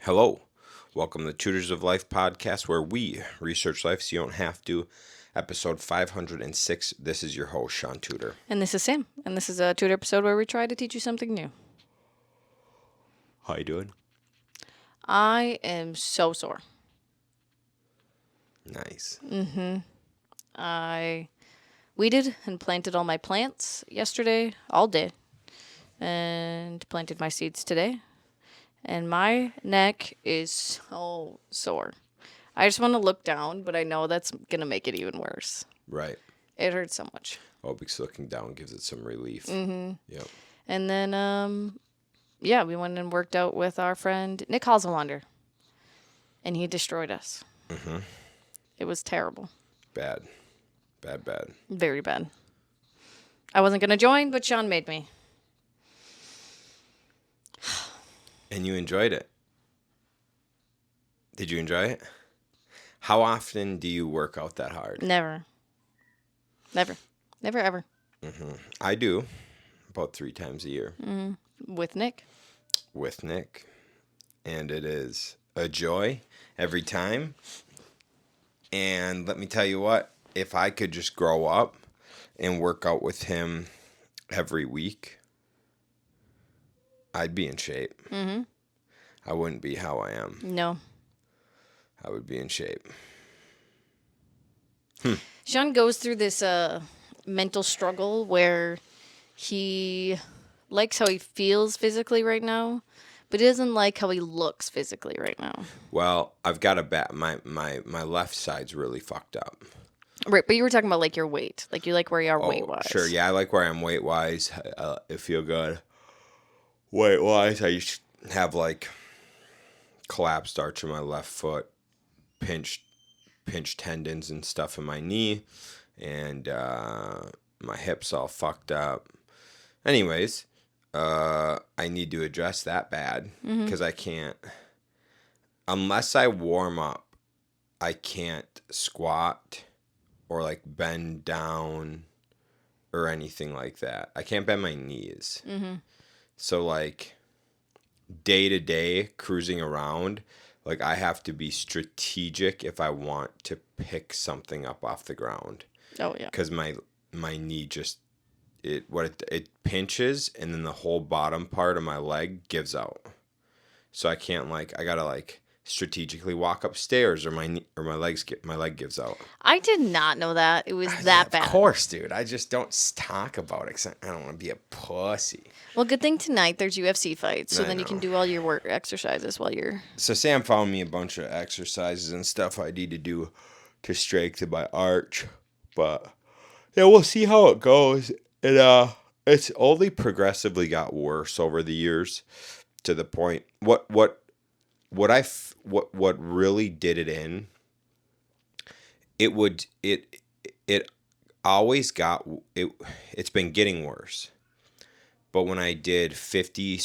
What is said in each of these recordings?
Hello. Welcome to the Tutors of Life podcast where we research life so you don't have to. Episode 506. This is your host, Shaun Tutor. And this is Sam. And this is a tutor episode where we try to teach you something new. How you doing? I am so sore. Nice. I weeded and planted all my plants yesterday, all day, and planted my seeds today. And my neck is so sore. I just want to look down, but I know that's going to make it even worse. Right. It hurts so much. Oh, because looking down gives it some relief. Yep. And then, we went and worked out with our friend Nick Hazelwander. And he destroyed us. It was terrible. Bad. Bad. Very bad. I wasn't going to join, but Shaun made me. And you enjoyed it. Did you enjoy it? How often do you work out that hard? Never, ever. I do. About 3 times a year. With Nick. With Nick. And it is a joy every time. And let me tell you what, if I could just grow up and work out with him every week, I'd be in shape. I wouldn't be how I am. No. I would be in shape. Shaun goes through this mental struggle where he likes how he feels physically right now, but he doesn't like how he looks physically right now. Well, I've got a bad, my left side's really fucked up. Right, but you were talking about like your weight. Like you like where you are weight-wise. Sure, yeah, I like where I am weight-wise. I feel good. Weight-wise, I used to have like collapsed arch in my left foot, pinched tendons and stuff in my knee, and my hips all fucked up. Anyways, I need to address that bad because I can't, unless I warm up, I can't squat or like bend down or anything like that. I can't bend my knees. So like day to day cruising around, like I have to be strategic if I want to pick something up off the ground. Oh yeah. Because my knee just it pinches and then the whole bottom part of my leg gives out. So I can't I gotta strategically walk upstairs or my leg gives out. I did not know that. It was that bad. Of course, dude. I just don't talk about it 'cause I don't want to be a pussy. Well, good thing tonight there's UFC fights, so I then you can know. do all your work exercises while you're... So Sam found me a bunch of exercises and stuff I need to do to strengthen my arch. But yeah, we'll see how it goes. It's only progressively got worse over the years to the point what really did it in. It always got it. It's been getting worse. But when I did 50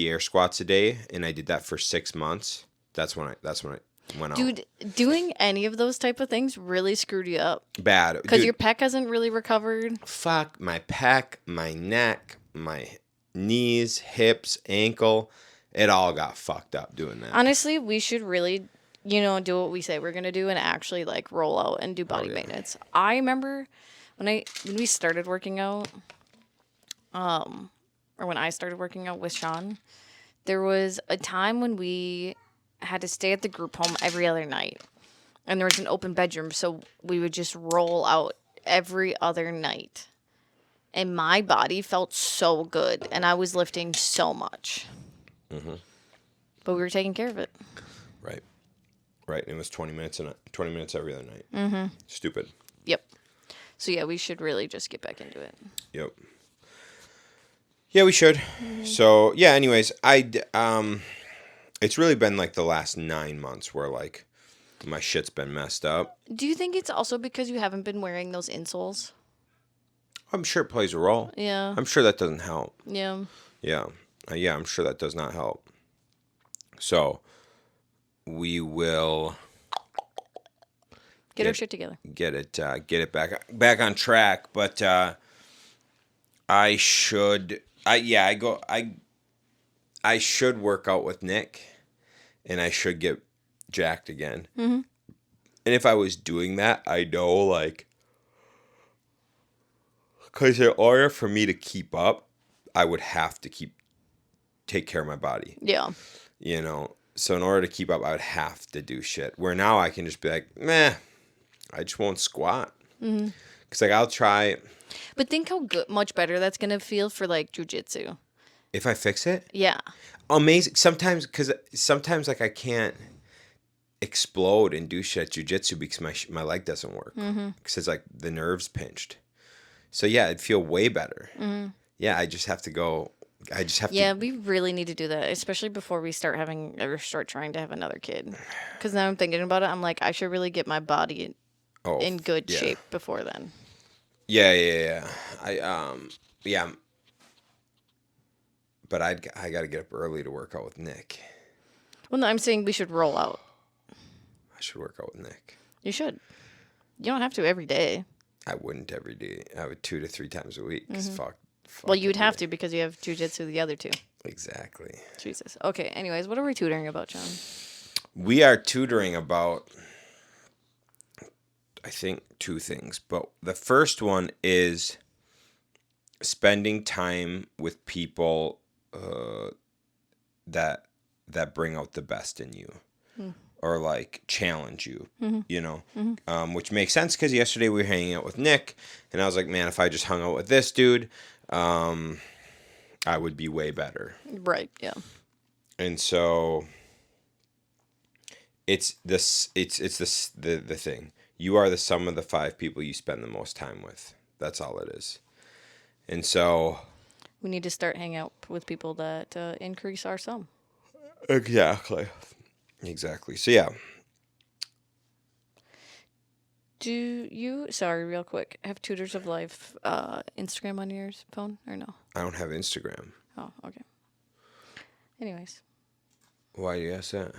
air squats a day, and I did that for 6 months, that's when it went out. Dude, doing any of those type of things really screwed you up. Bad. Because your pec hasn't really recovered. Fuck, my pec, my neck, my knees, hips, ankle, it all got fucked up doing that. Honestly, we should really, do what we say we're going to do and actually roll out and do body maintenance. I remember when we started working out, or when I started working out with Shaun, there was a time when we had to stay at the group home every other night. And there was an open bedroom, so we would just roll out every other night. And my body felt so good, and I was lifting so much. But we were taking care of it. Right. It was 20 minutes every other night. Stupid. Yep. So yeah, we should really just get back into it. Yep. Yeah, we should. So yeah. Anyways, it's really been the last 9 months where my shit's been messed up. Do you think it's also because you haven't been wearing those insoles? I'm sure it plays a role. Yeah. I'm sure that doesn't help. Yeah. Yeah. I'm sure that does not help. So we will get our shit together. Get it back on track. But I should work out with Nick and I should get jacked again. Mm-hmm. And if I was doing that, I know, like, because in order for me to keep up, I would have to take care of my body. Yeah. You know, so in order to keep up, I would have to do shit. Where now I can just be like, meh, I just won't squat. Mm-hmm. Cause like I'll try. But think how much better that's gonna feel for like jujitsu. If I fix it, Yeah. amazing. Sometimes like I can't explode and do shit at jujitsu because my leg doesn't work. Because it's like the nerves pinched. So yeah, it'd feel way better. Yeah, I just have to go. I just have to. Yeah, we really need to do that, especially before we start trying to have another kid. Because now I'm thinking about it, I'm like, I should really get my body in good shape before then. Yeah. Yeah. But I got to get up early to work out with Nick. Well, no, I'm saying we should roll out. I should work out with Nick. You should. You don't have to every day. I wouldn't every day. I would 2 to 3 times a week. 'Cause fuck. Well, you'd have to because you have jujitsu the other two. Exactly. Jesus. Okay. Anyways, what are we tutoring about, John? We are tutoring about, I think, 2 things. But the first one is spending time with people that bring out the best in you. Or like challenge you, you know, which makes sense because yesterday we were hanging out with Nick, and I was like, man, if I just hung out with this dude, I would be way better. Right. Yeah. And so it's the thing. You are the sum of the 5 people you spend the most time with. That's all it is. And so we need to start hanging out with people that increase our sum. Exactly. So yeah. Do you, sorry, real quick, have Tutors of Life Instagram on your phone or no? I don't have Instagram. Oh, okay. Anyways. Why do you ask that?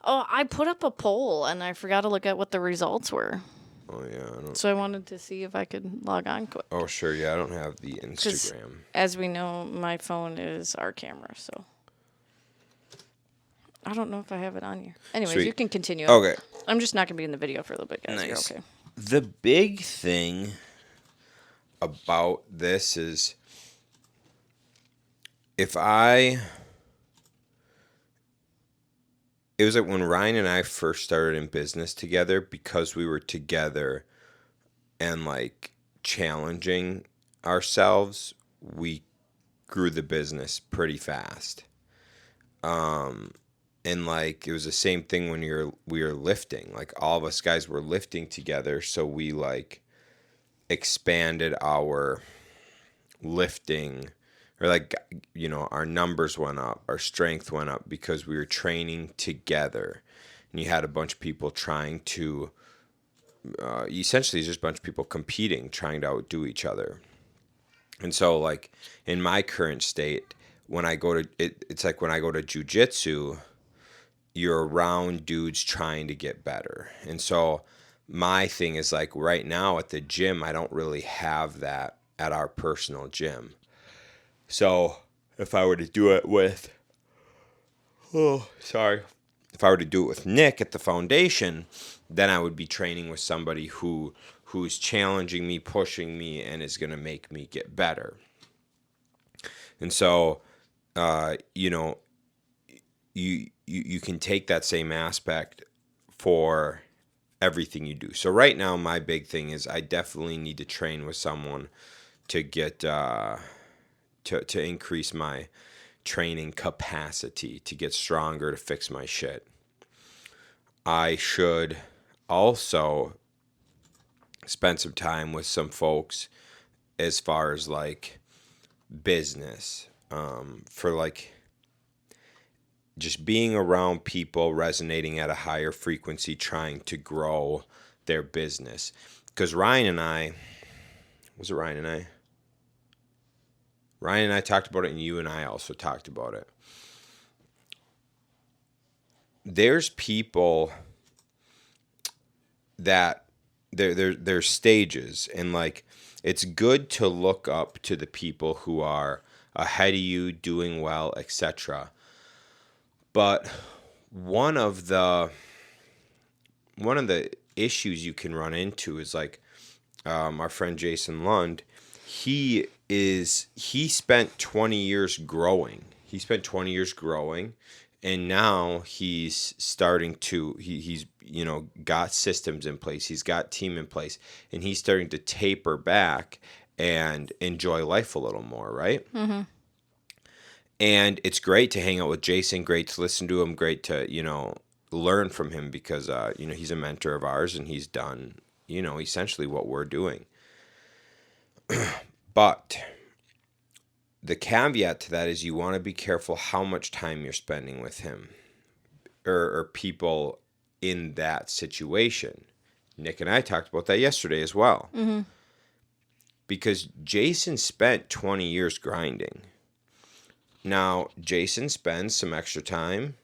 Oh, I put up a poll and I forgot to look at what the results were. Oh yeah, I don't. So I wanted to see if I could log on quick. Oh sure, yeah, I don't have the Instagram. As we know, my phone is our camera, so I don't know if I have it on here. Anyways, Sweet. You can continue. Okay. I'm just not gonna be in the video for a little bit, guys. Nice. You're okay. The big thing about this is it was like when Ryan and I first started in business together, because we were together and like challenging ourselves, we grew the business pretty fast. And like it was the same thing when we were lifting. Like all of us guys were lifting together, so we like expanded our lifting, or like, you know, our numbers went up, our strength went up because we were training together. And you had a bunch of people trying to essentially it's just a bunch of people competing, trying to outdo each other. And so like in my current state, when I go to it's like when I go to jiu-jitsu, you're around dudes trying to get better. And so my thing is like right now at the gym, I don't really have that at our personal gym. So if I were to do it with, if I were to do it with Nick at the foundation, then I would be training with somebody who's challenging me, pushing me, and is going to make me get better. And so, you know, you can take that same aspect for everything you do. So right now, my big thing is I definitely need to train with someone to get to increase my training capacity, to get stronger, to fix my shit. I should also spend some time with some folks as far as like business, for like just being around people resonating at a higher frequency, trying to grow their business. Because Ryan and I talked about it, and you and I also talked about it. There's people that there's stages, and like it's good to look up to the people who are ahead of you, doing well, etc. But one of the issues you can run into is like our friend Jason Lund. He spent 20 years growing. He spent 20 years growing, and now he's starting to he's got systems in place. He's got team in place, and he's starting to taper back and enjoy life a little more, right? Mm-hmm. And it's great to hang out with Jason, great to listen to him, great to, learn from him because, he's a mentor of ours and he's done, essentially what we're doing. But the caveat to that is you want to be careful how much time you're spending with him or people in that situation. Nick and I talked about that yesterday as well. Mm-hmm. Because Jason spent 20 years grinding. Now, Jason spends some extra time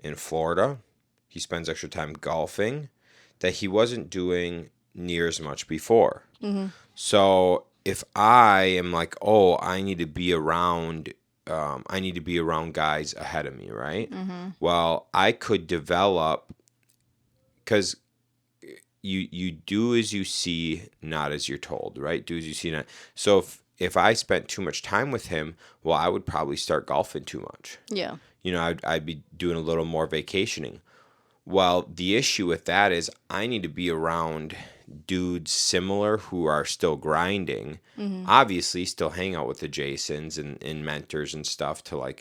in Florida. He spends extra time golfing that he wasn't doing near as much before. Mm-hmm. So if I am like, oh, I need to be around guys ahead of me, right? Mm-hmm. Well, I could develop, because you do as you see, not as you're told, right? Do as you see, not. So if I spent too much time with him, well, I would probably start golfing too much. Yeah. I'd be doing a little more vacationing. Well, the issue with that is I need to be around dudes similar who are still grinding. Mm-hmm. Obviously, still hang out with the Jasons and mentors and stuff to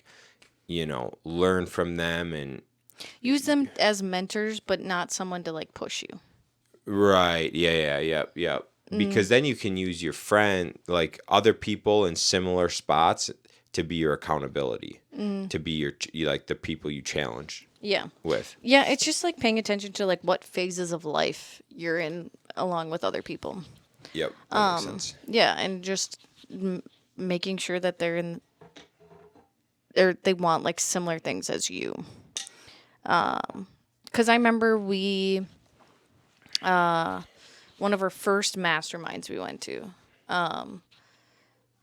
learn from them and use them as mentors, but not someone to push you. Right. Yeah. Yep. Because then you can use your friend, like other people in similar spots, to be your accountability, to be your the people you challenge. Yeah. With. Yeah, it's just paying attention to what phases of life you're in along with other people. Yep. That makes sense. Yeah, and just making sure that they want similar things as you. Because I remember one of our first masterminds we went to,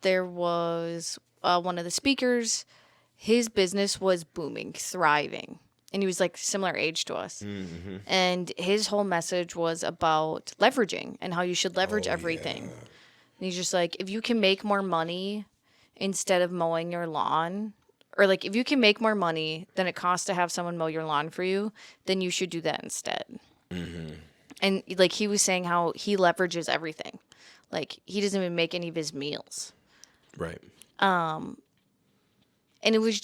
there was one of the speakers. His business was booming, thriving, and he was similar age to us. Mm-hmm. And his whole message was about leveraging and how you should leverage everything. Yeah. And he's just if you can make more money instead of mowing your lawn, or if you can make more money than it costs to have someone mow your lawn for you, then you should do that instead. Mm-hmm. And he was saying how he leverages everything. He doesn't even make any of his meals. Right. And it was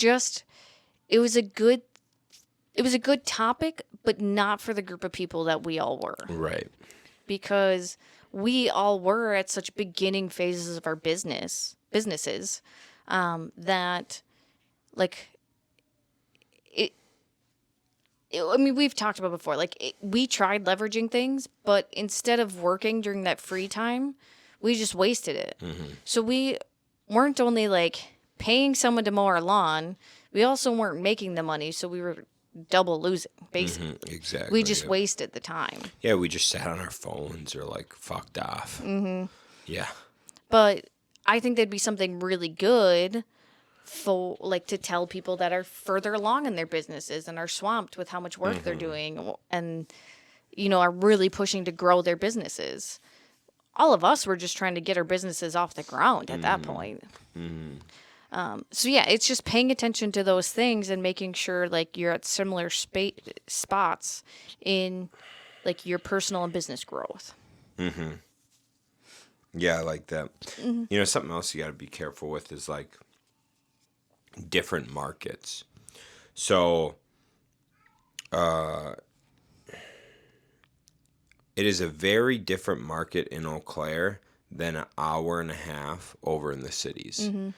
a good topic, but not for the group of people that we all were. Right. Because we all were at such beginning phases of our businesses, that we've talked about before, we tried leveraging things, but instead of working during that free time, we just wasted it. Mm-hmm. So we weren't only paying someone to mow our lawn, we also weren't making the money, so we were double losing, basically. Mm-hmm. Exactly. We just wasted the time. Yeah, we just sat on our phones or fucked off. Mm-hmm. Yeah. But I think that'd be something really good for to tell people that are further along in their businesses and are swamped with how much work they're doing and are really pushing to grow their businesses. All of us were just trying to get our businesses off the ground at that point. Mm-hmm. So yeah, it's just paying attention to those things and making sure you're at similar spots in your personal and business growth. Mm-hmm. Yeah, I like that. Mm-hmm. Something else you got to be careful with is different markets. So, it is a very different market in Eau Claire than an hour and a half over in the cities. Mm-hmm.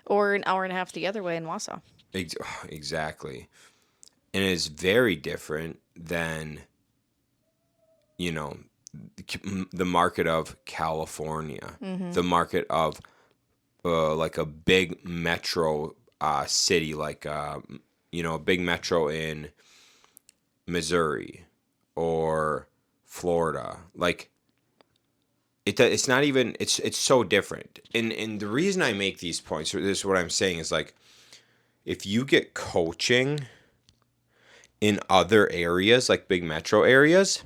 Or an hour and a half the other way in Wausau. Exactly. And it is very different than, the market of California, mm-hmm. the market of a big metro city, a big metro in Missouri or Florida. It's not even, it's so different. And the reason I make these points, or this is what I'm saying, is if you get coaching in other areas, like big metro areas,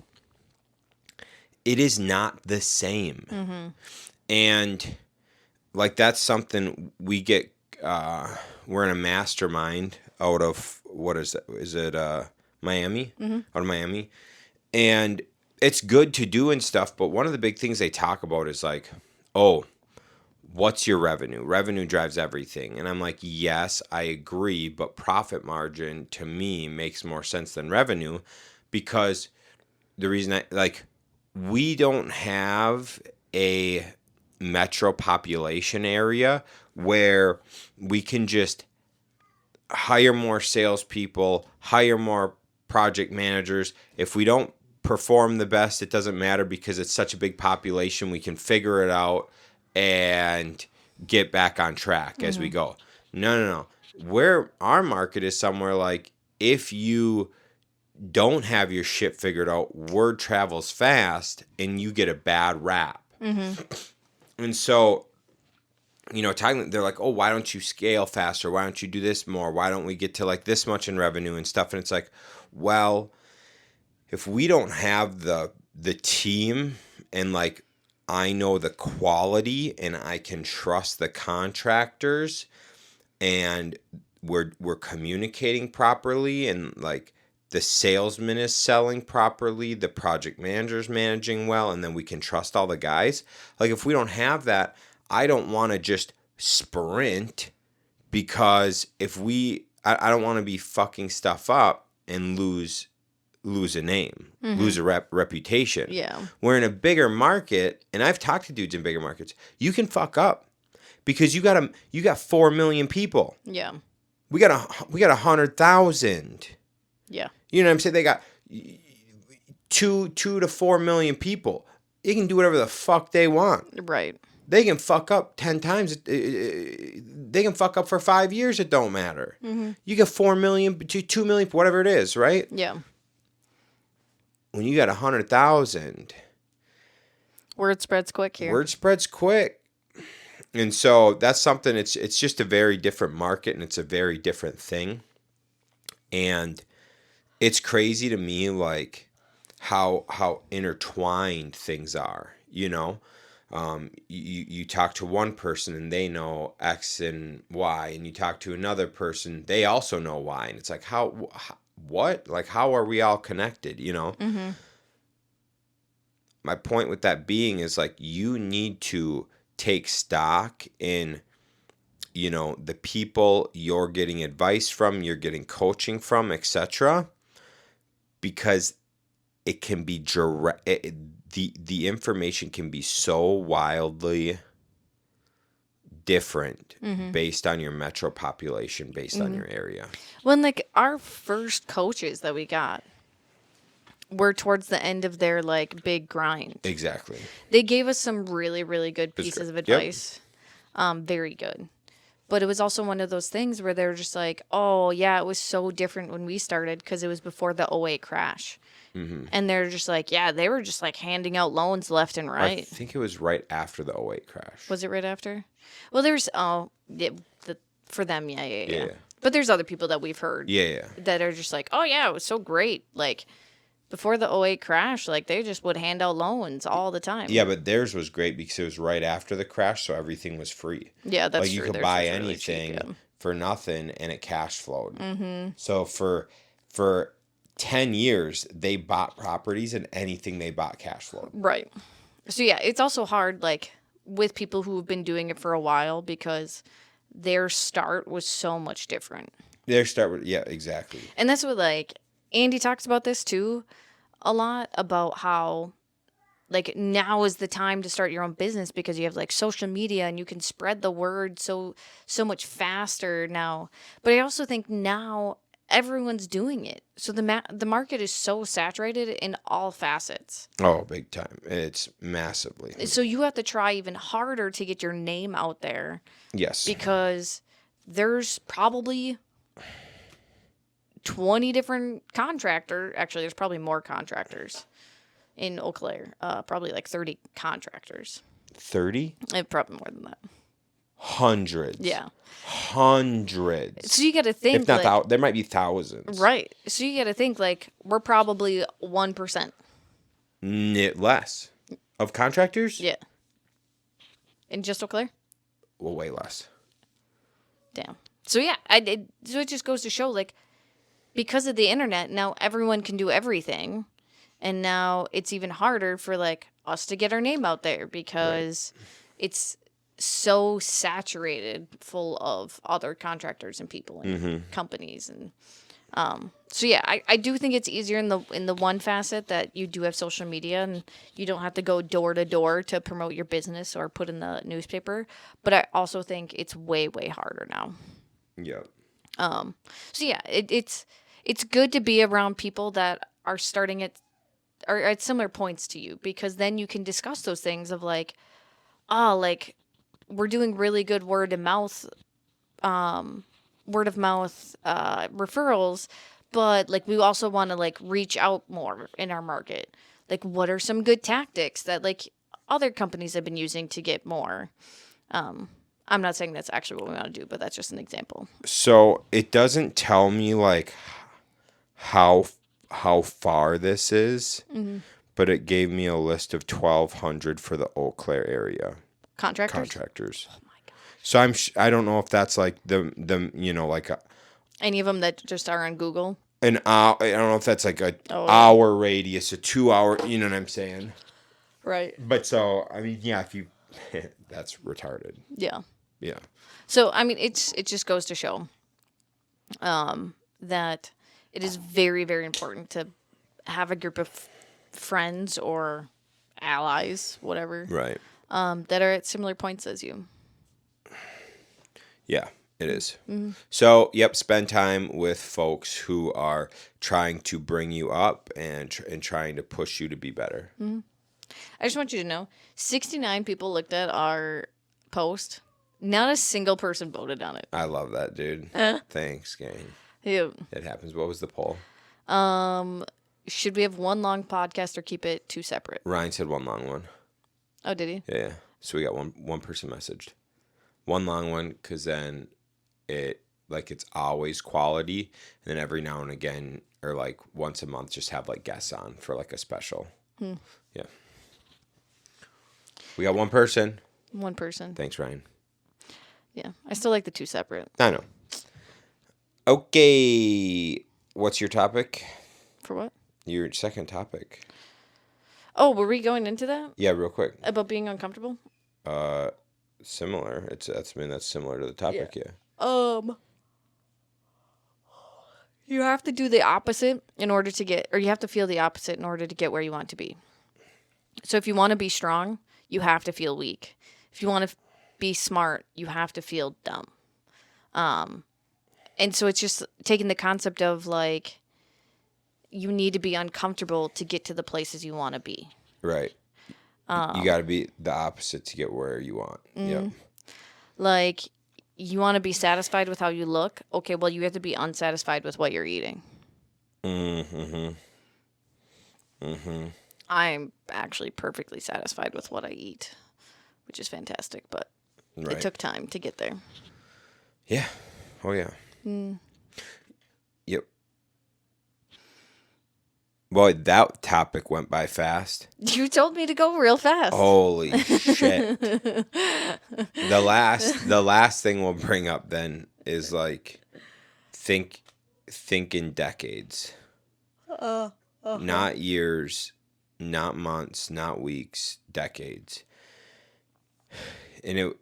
it is not the same. Mm-hmm. And like that's something we get. We're in a mastermind out of what is it? Is it Miami? Mm-hmm. Out of Miami, and it's good to do and stuff. But one of the big things they talk about is like, oh, what's your revenue? Revenue drives everything. And I'm like, yes, I agree, but profit margin to me makes more sense than revenue, because the reason I like, we don't have a metro population area where we can just hire more salespeople, hire more project managers. If we don't perform the best, it doesn't matter because it's such a big population. We can figure it out and get back on track as we go. No. Where our market is somewhere like, if you don't have your shit figured out, word travels fast and you get a bad rap. Mm-hmm. And so, they're like, oh, why don't you scale faster? Why don't you do this more? Why don't we get to like this much in revenue and stuff? And it's like, well, if we don't have the team, and like, I know the quality and I can trust the contractors, and we're communicating properly, and like the salesman is selling properly, the project manager's managing well, and then we can trust all the guys. Like, if we don't have that, I don't want to just sprint, because I don't want to be fucking stuff up and lose a name, lose a reputation. Yeah. We're in a bigger market, and I've talked to dudes in bigger markets. You can fuck up because you got 4 million people. Yeah. We got 100,000. Yeah. You know what I'm saying? They got 2 to 4 million people. They can do whatever the fuck they want. Right. They can fuck up 10 times. They can fuck up for 5 years. It don't matter. Mm-hmm. You get 4 million to 2 million, whatever it is, right? Yeah. When you got 100,000, word spreads quick here. Word spreads quick. And so that's something, it's just a very different market, and it's a very different thing. And it's crazy to me, like, how intertwined things are, you talk to one person and they know X and Y, and you talk to another person, they also know Y. And it's like, what? Like, how are we all connected, Mm-hmm. My point with that being is, like, you need to take stock in, the people you're getting advice from, you're getting coaching from, etc. Because it can be direct. The information can be so wildly different based on your metro population, based on your area. When like our first coaches that we got were towards the end of their like big grind. Exactly. They gave us some really, really good pieces of advice. Very good. But it was also one of those things where they're just like, oh, yeah, it was so different when we started because it was before the '08 crash. Mm-hmm. And they're just like, yeah, they were just like handing out loans left and right. I think it was right after the '08 crash. Was it right after? Well, there's, for them, yeah. But there's other people that we've heard that are just like, oh, yeah, it was so great. Like, before the '08 crash, like, they just would hand out loans all the time. Yeah, but theirs was great because it was right after the crash, so everything was free. Yeah, that's true. Like, you could buy anything really cheap, for nothing, and it cash flowed. Mm-hmm. So for 10 years, they bought properties, and anything they bought cash flowed. Right. So, yeah, it's also hard, like, with people who have been doing it for a while because their start was so much different. Yeah, exactly. And that's what, like, Andy talks about this too a lot, about how like now is the time to start your own business because you have like social media and you can spread the word so much faster now. But I also think now everyone's doing it. So the market is so saturated in all facets. Oh, big time. It's massively. So you have to try even harder to get your name out there. Yes. Because there's probably 20 different contractors. Actually, there's probably more contractors in Eau Claire. Probably like 30 contractors. 30? Probably more than that. Hundreds. Yeah. Hundreds. So you got to think, if not like, there might be thousands. right. So you got to think, like, we're probably 1%. Less of contractors. Yeah. In just Eau Claire? Well, way less. Damn. So yeah, so it just goes to show, like, because of the internet, now everyone can do everything, and now it's even harder for, like, us to get our name out there because it's so saturated full of other contractors and people and companies. And so yeah, I do think it's easier in the one facet that you do have social media and you don't have to go door to door to promote your business or put in the newspaper, but I also think it's way harder now. Yeah. So yeah, it's good to be around people that are starting at similar points to you, because then you can discuss those things of, like, oh, like, we're doing really good word of mouth referrals, but, like, we also want to, like, reach out more in our market. Like, what are some good tactics that, like, other companies have been using to get more? I'm not saying that's actually what we want to do, but that's just an example. So it doesn't tell me, like, how far this is, but it gave me a list of 1,200 for the Eau Claire area. Contractors. Oh my god. So I don't know if that's like the like any of them that just are on Google. An hour. I don't know if that's like hour radius, a 2 hour. You know what I'm saying? Right. But so I mean, yeah, if you that's retarded. Yeah. Yeah. So I mean, it just goes to show that it is very important to have a group of friends or allies, whatever, Right. that are at similar points as you. Yeah, it is. Mm-hmm. So, yep, spend time with folks who are trying to bring you up and trying to push you to be better. Mm-hmm. I just want you to know, 69 people looked at our post. Not a single person voted on it. I love that, dude. Thanks, gang. Yeah. It happens. What was the poll? Should we have one long podcast or keep it two separate? Ryan said one long one. Oh, did he? Yeah. So we got one person messaged. One long one, because then it's always quality, and then every now and again, or like once a month, just have like guests on for like a special. Yeah. We got one person. One person. Thanks, Ryan. Yeah. I still like the two separate. I know. Okay. What's your topic? For what? Your second topic. Oh, were we going into that? Yeah, real quick. About being uncomfortable? Similar. That's similar to the topic, yeah. You have to do the opposite in order to get, or you have to feel the opposite in order to get where you want to be. So if you want to be strong, you have to feel weak. If you want to be smart, you have to feel dumb. And so it's just taking the concept of, like, you need to be uncomfortable to get to the places you want to be. Right. You got to be the opposite to get where you want. Yep. Like, you want to be satisfied with how you look? Okay, well, you have to be unsatisfied with what you're eating. I'm actually perfectly satisfied with what I eat, which is fantastic, but it took time to get there. Yeah. Oh, yeah. Yep. Boy, that topic went by fast. You told me to go real fast. Holy shit. The last thing we'll bring up then is, like, think in decades. Not years, not months, not weeks, decades. And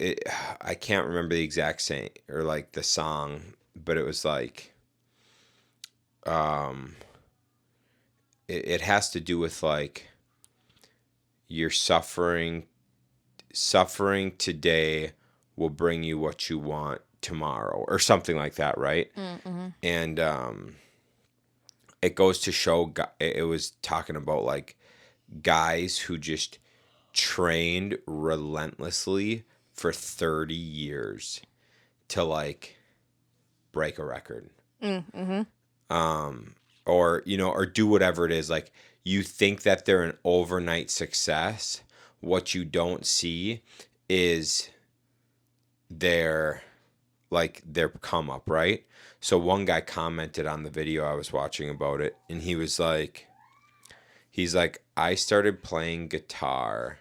I can't remember the exact saying or like the song, but it was like, it has to do with, like, you're suffering today will bring you what you want tomorrow, or something like that, right? Mm-hmm. And it goes to show, it was talking about, like, guys who just trained relentlessly for 30 years to, like, break a record. Mm-hmm. Or, or do whatever it is. Like, you think that they're an overnight success. What you don't see is their their come up, right? So one guy commented on the video I was watching about it, and he's like, I started playing guitar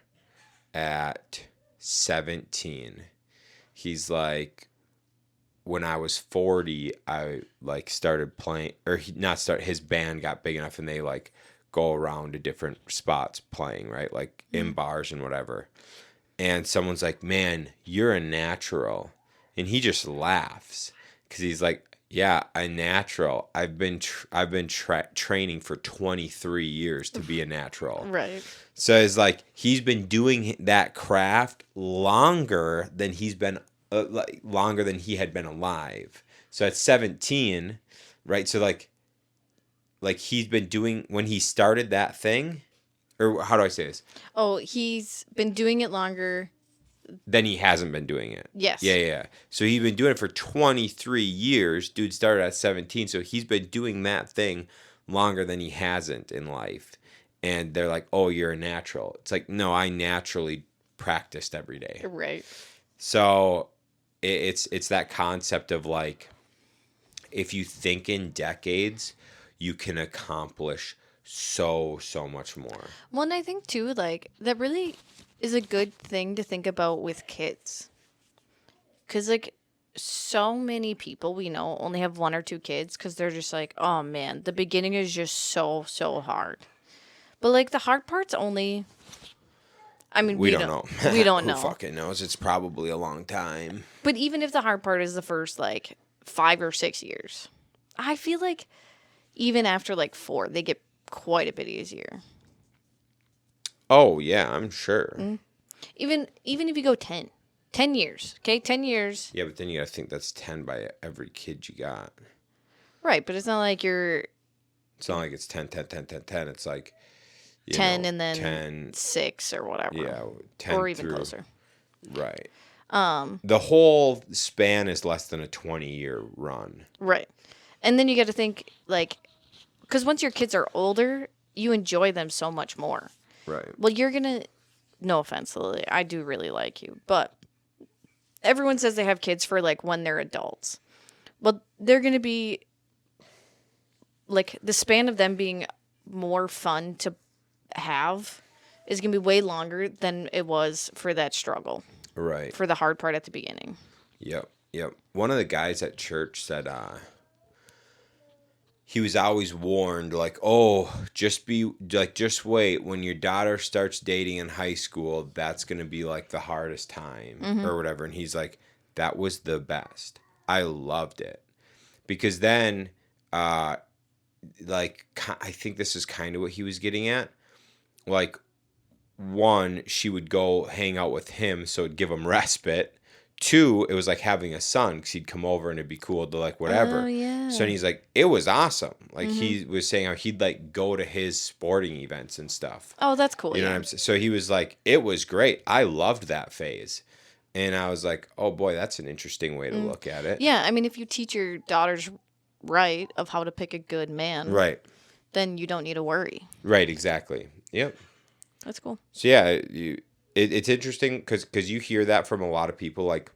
at 17. He's like, when I was 40, I like started playing, or he not start. His band got big enough, and they like go around to different spots playing, right? Like in bars and whatever. And someone's like, "Man, you're a natural," and he just laughs because he's like, "Yeah, a natural. I've been training for 23 years to be a natural." Right. So it's like he's been doing that craft longer than he had been alive. So at 17, right? So like he's been doing when he started that thing, or how do I say this? Oh, he's been doing it longer. Then he hasn't been doing it. Yes. Yeah. So he's been doing it for 23 years. Dude started at 17, so he's been doing that thing longer than he hasn't in life. And they're like, "Oh, you're a natural." It's like, "No, I naturally practiced every day." Right. So it's that concept of like, if you think in decades, you can accomplish so much more. Well, and I think too, like that really is a good thing to think about with kids, because like so many people we know only have one or two kids because they're just like, oh man, the beginning is just so hard. But like the hard part's only, I mean, We don't know. We don't Who know. fucking knows? It's probably a long time. But even if the hard part is the first like 5 or 6 years, I feel like even after like 4, they get quite a bit easier. Oh yeah, I'm sure. Even if you go 10 years, okay, 10 years, Yeah, but then you gotta think that's 10 by every kid you got. right? But it's not like you're It's not like it's 10, 10, 10, 10, 10. It's like 10 and then 10. 6 or whatever, Yeah, 10 or even through, closer. right. The whole span is less than a 20-year run. Right. And then you got to think like, because once your kids are older, you enjoy them so much more. Right. Well, you're gonna, no offense, Lily, I do really like you, but everyone says they have kids for like when they're adults. Well, they're gonna be like the span of them being more fun to have is gonna be way longer than it was for that struggle, Right. for the hard part at the beginning. Yep. One of the guys at church said he was always warned, like, "Oh, just wait. When your daughter starts dating in high school, that's gonna be like the hardest time or whatever." And he's like, "That was the best. I loved it because then, like, I think this is kind of what he was getting at. Like, one, she would go hang out with him, so it'd give him respite. Two, it was like having a son because he'd come over and it'd be cool to like whatever." Oh, yeah. So he's like, it was awesome. Like he was saying how he'd like go to his sporting events and stuff. Oh, that's cool. You know what I'm saying? So he was like, it was great. I loved that phase. And I was like, oh boy, that's an interesting way to look at it. Yeah, I mean, if you teach your daughters right of how to pick a good man, Right. then you don't need to worry. Right. Exactly. Yep. That's cool. So yeah, it's interesting because you hear that from a lot of people. Like,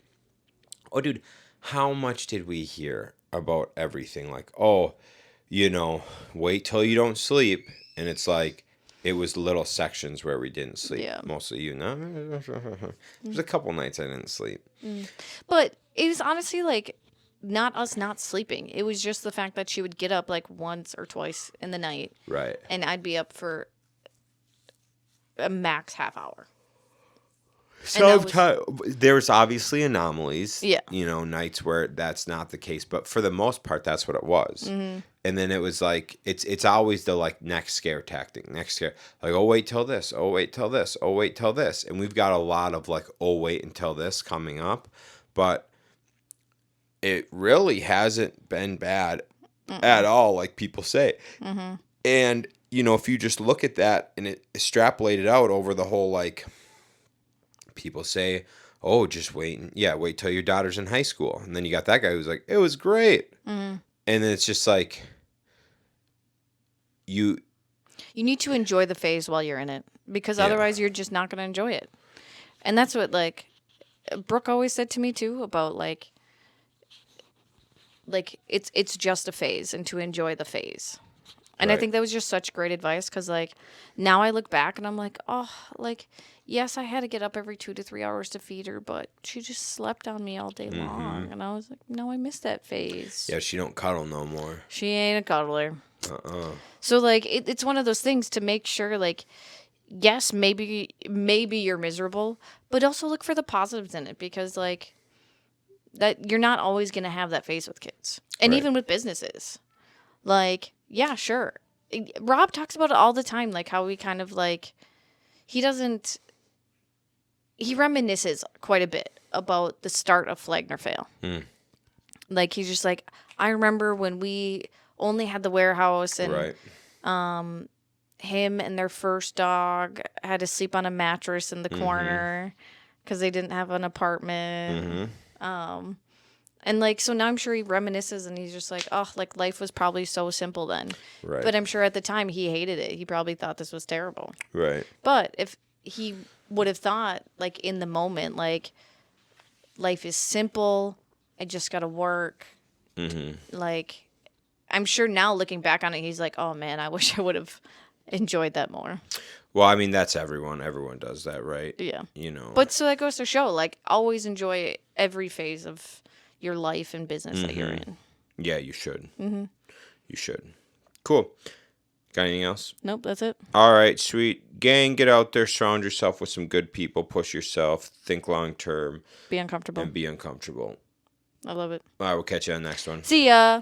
oh, dude, how much did we hear about everything? Like, oh, wait till you don't sleep, and it's like it was little sections where we didn't sleep. Yeah. Mostly, there's a couple nights I didn't sleep. But it was honestly like not us not sleeping. It was just the fact that she would get up like once or twice in the night, Right. and I'd be up for a max half hour. Sometimes there's obviously anomalies. Yeah. Nights where that's not the case, but for the most part, that's what it was. And then it was like it's always the like next scare tactic, next scare. Like, oh wait till this, oh wait till this, oh wait till this, and we've got a lot of like, oh wait until this coming up, but it really hasn't been bad at all, like people say. And if you just look at that and extrapolate it out over the whole like. People say, oh, just wait till your daughter's in high school. And then you got that guy who's like, it was great. And then it's just like, you need to enjoy the phase while you're in it, because otherwise you're just not going to enjoy it. And that's what like Brooke always said to me too about it's just a phase and to enjoy the phase. And I Right. think that was just such great advice because, like, now I look back and I'm like, oh, like, yes, I had to get up every 2 to 3 hours to feed her, but she just slept on me all day long. And I was like, no, I missed that phase. Yeah, she don't cuddle no more. She ain't a cuddler. Uh-uh. So, like, it's one of those things to make sure, like, yes, maybe you're miserable, but also look for the positives in it because, like, that you're not always going to have that phase with kids. And Right. even with businesses. Like, yeah, sure. Rob talks about it all the time, like how we kind of like, he reminisces quite a bit about the start of Flagner Fail. Like, he's just like, I remember when we only had the warehouse and Right. him and their first dog had to sleep on a mattress in the corner because they didn't have an apartment. And, like, so now I'm sure he reminisces and he's just like, oh, like, life was probably so simple then. Right. But I'm sure at the time he hated it. He probably thought this was terrible. Right. But if he would have thought, like, in the moment, like, life is simple, I just got to work. Like, I'm sure now looking back on it, he's like, oh, man, I wish I would have enjoyed that more. Well, I mean, that's everyone. Everyone does that, right? Yeah. You know. But so that goes to show, like, always enjoy every phase of your life and business that you're in. Yeah, you should. You should. Cool. Got anything else? Nope, that's it. All right, sweet. Gang, get out there, surround yourself with some good people, push yourself, think long term, Be uncomfortable. and be uncomfortable. I love it. All right, we'll catch you on the next one. See ya.